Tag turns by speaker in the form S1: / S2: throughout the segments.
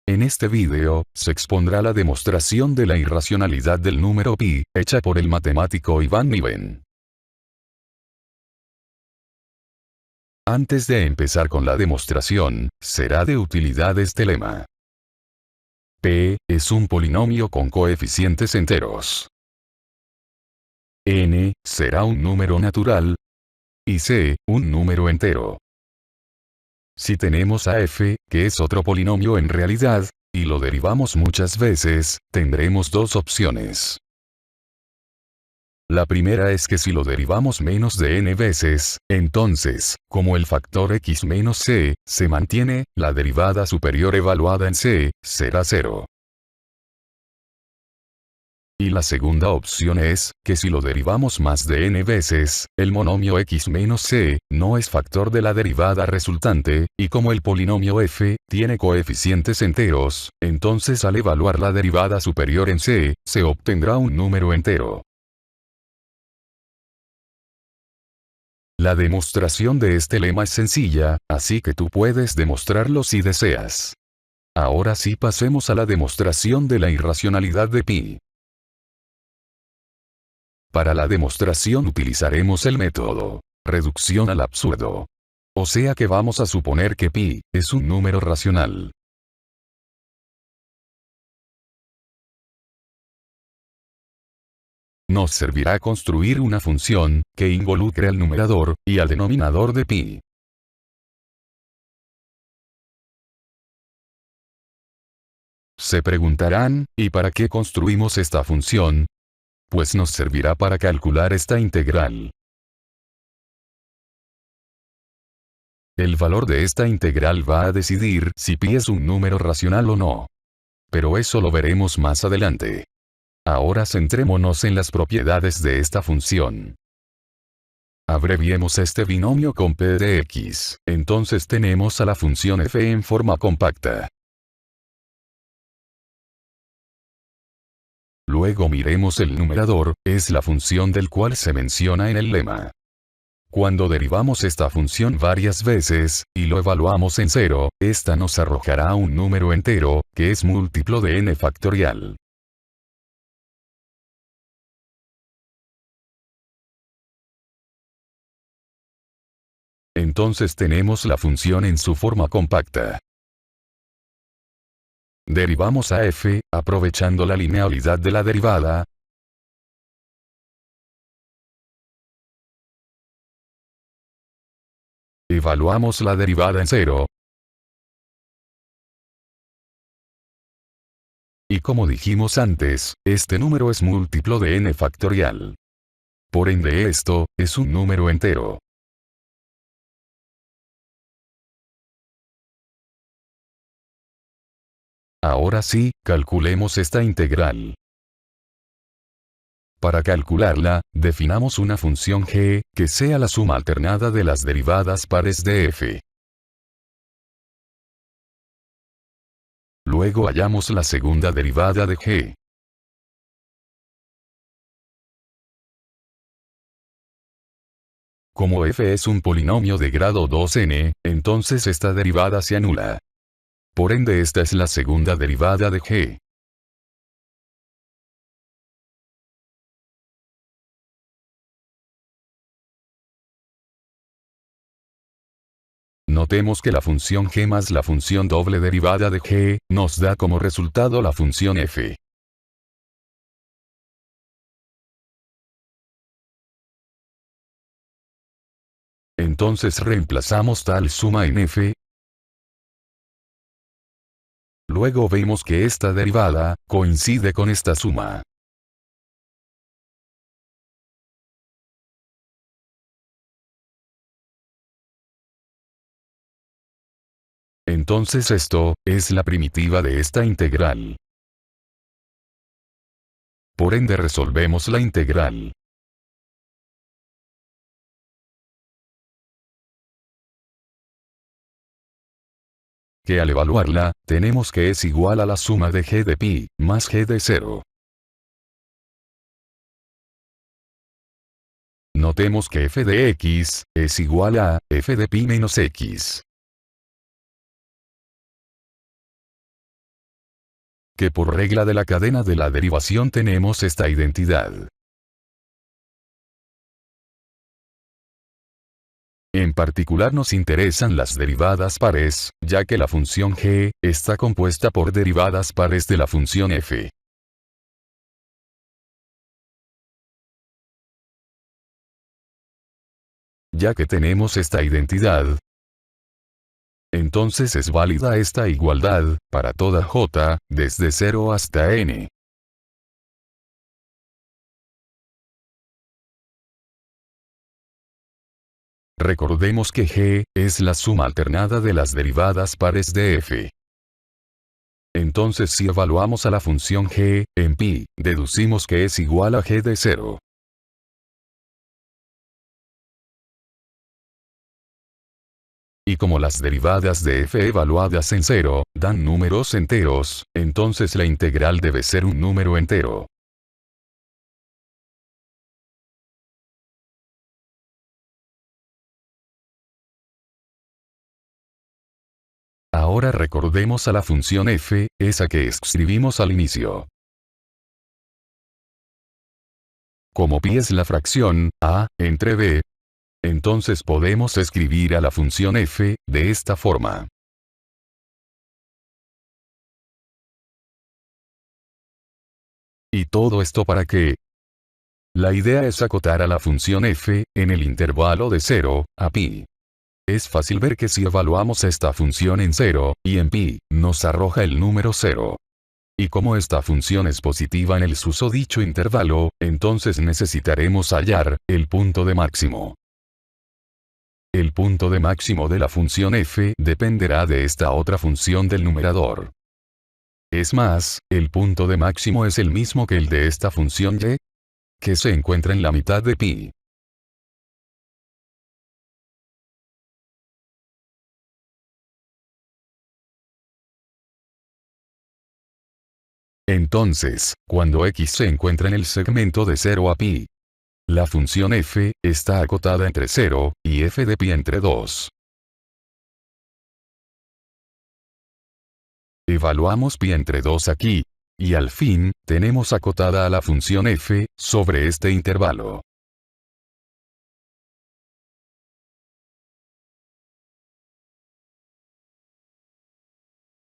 S1: En este vídeo, se expondrá la demostración de la irracionalidad del número pi, hecha por el matemático Ivan Niven. Antes de empezar con la demostración, será de utilidad este lema. P es un polinomio con coeficientes enteros. N será un número natural. Y C, un número entero. Si tenemos a f, que es otro polinomio en realidad, y lo derivamos muchas veces, tendremos dos opciones. La primera es que si lo derivamos menos de n veces, entonces, como el factor x menos c, se mantiene, la derivada superior evaluada en c, será 0. Y la segunda opción es, que si lo derivamos más de n veces, el monomio x menos c, no es factor de la derivada resultante, y como el polinomio f, tiene coeficientes enteros, entonces al evaluar la derivada superior en c, se obtendrá un número entero. La demostración de este lema es sencilla, así que tú puedes demostrarlo si deseas. Ahora sí pasemos a la demostración de la irracionalidad de pi. Para la demostración utilizaremos el método reducción al absurdo. O sea que vamos a suponer que pi es un número racional. Nos servirá construir una función que involucre al numerador y al denominador de pi. Se preguntarán, ¿y para qué construimos esta función? Pues nos servirá para calcular esta integral. El valor de esta integral va a decidir si pi es un número racional o no. Pero eso lo veremos más adelante. Ahora centrémonos en las propiedades de esta función. Abreviemos este binomio con p de x. Entonces tenemos a la función f en forma compacta. Luego miremos el numerador, es la función del cual se menciona en el lema. Cuando derivamos esta función varias veces, y lo evaluamos en 0, esta nos arrojará un número entero, que es múltiplo de n factorial. Entonces tenemos la función en su forma compacta. Derivamos a f, aprovechando la linealidad de la derivada. Evaluamos la derivada en 0. Y como dijimos antes, este número es múltiplo de n factorial. Por ende esto, es un número entero. Ahora sí, calculemos esta integral. Para calcularla, definamos una función g, que sea la suma alternada de las derivadas pares de f. Luego hallamos la segunda derivada de g. Como f es un polinomio de grado 2n, entonces esta derivada se anula. Por ende esta es la segunda derivada de g. Notemos que la función g más la función doble derivada de g, nos da como resultado la función f. Entonces reemplazamos tal suma en f. Luego vemos que esta derivada, coincide con esta suma. Entonces esto, es la primitiva de esta integral. Por ende resolvemos la integral. Que al evaluarla, tenemos que es igual a la suma de g de pi, más g de 0. Notemos que f de x, es igual a, f de pi menos x. que por regla de la cadena de la derivación tenemos esta identidad. En particular nos interesan las derivadas pares, ya que la función g está compuesta por derivadas pares de la función f. Ya que tenemos esta identidad, entonces es válida esta igualdad, para toda j, desde 0 hasta n. Recordemos que g es la suma alternada de las derivadas pares de f. Entonces si evaluamos a la función g, en pi, deducimos que es igual a g de 0. Y como las derivadas de f evaluadas en 0, dan números enteros, entonces la integral debe ser un número entero. Ahora recordemos a la función f, esa que escribimos al inicio. Como pi es la fracción a entre b, entonces podemos escribir a la función f de esta forma. ¿Y todo esto para qué? La idea es acotar a la función f en el intervalo de 0 a pi. Es fácil ver que si evaluamos esta función en 0 y en pi, nos arroja el número 0. Y como esta función es positiva en el susodicho intervalo, entonces necesitaremos hallar el punto de máximo. El punto de máximo de la función f dependerá de esta otra función del numerador. Es más, el punto de máximo es el mismo que el de esta función y, que se encuentra en la mitad de pi. Entonces, cuando x se encuentra en el segmento de 0 a pi, la función f está acotada entre 0 y f de pi entre 2. Evaluamos pi entre 2 aquí, y al fin, tenemos acotada a la función f sobre este intervalo.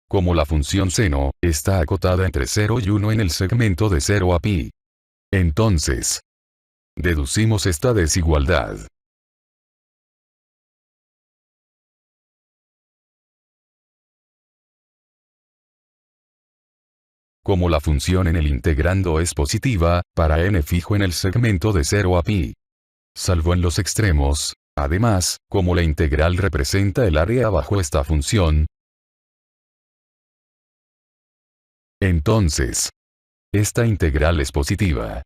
S1: Como la función seno está acotada entre 0 y 1 en el segmento de 0 a pi, entonces, deducimos esta desigualdad. Como la función en el integrando es positiva, para n fijo en el segmento de 0 a pi, salvo en los extremos, además, como la integral representa el área bajo esta función, entonces, esta integral es positiva.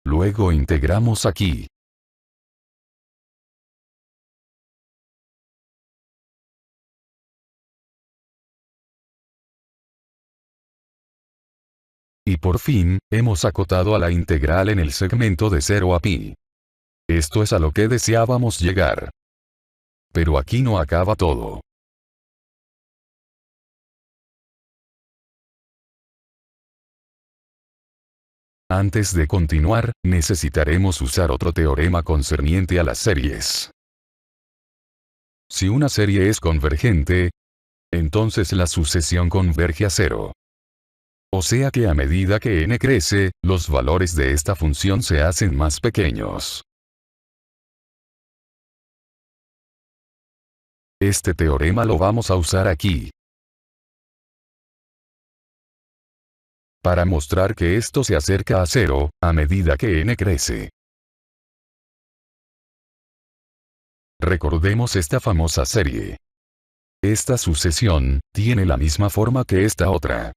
S1: Luego integramos aquí. Y por fin, hemos acotado a la integral en el segmento de 0 a pi. Esto es a lo que deseábamos llegar. Pero aquí no acaba todo. Antes de continuar, necesitaremos usar otro teorema concerniente a las series. Si una serie es convergente, entonces la sucesión converge a 0. O sea que a medida que n crece, los valores de esta función se hacen más pequeños. Este teorema lo vamos a usar aquí, para mostrar que esto se acerca a 0, a medida que n crece. Recordemos esta famosa serie. Esta sucesión tiene la misma forma que esta otra.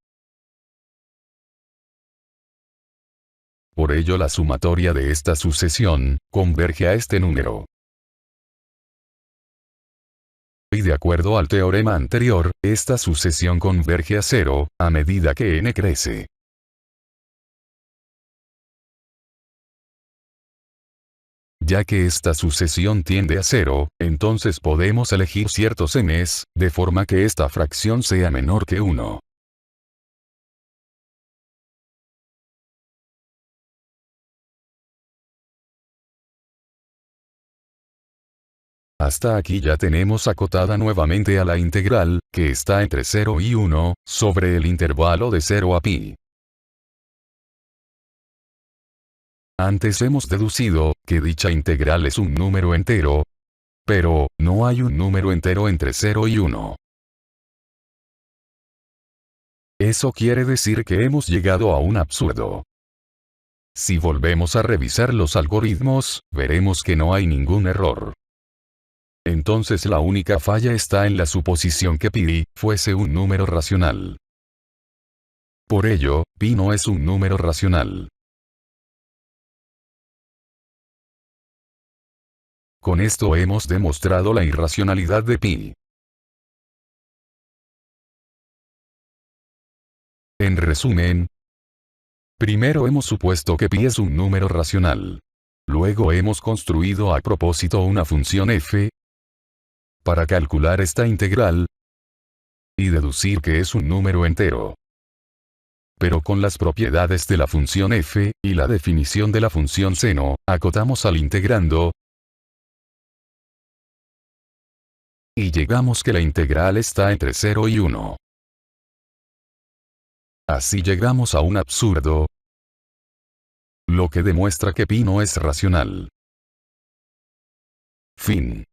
S1: Por ello la sumatoria de esta sucesión converge a este número. Y de acuerdo al teorema anterior, esta sucesión converge a 0, a medida que n crece. Ya que esta sucesión tiende a 0, entonces podemos elegir ciertos n's, de forma que esta fracción sea menor que 1. Hasta aquí ya tenemos acotada nuevamente a la integral, que está entre 0 y 1, sobre el intervalo de 0 a pi. Antes hemos deducido, que dicha integral es un número entero, pero, no hay un número entero entre 0 y 1. Eso quiere decir que hemos llegado a un absurdo. Si volvemos a revisar los algoritmos, veremos que no hay ningún error. Entonces la única falla está en la suposición que pi fuese un número racional. Por ello, pi no es un número racional. Con esto hemos demostrado la irracionalidad de pi. En resumen, primero hemos supuesto que pi es un número racional. Luego hemos construido a propósito una función f para calcular esta integral y deducir que es un número entero. Pero con las propiedades de la función f y la definición de la función seno, acotamos al integrando y llegamos que la integral está entre 0 y 1. Así llegamos a un absurdo, lo que demuestra que pi no es racional. Fin.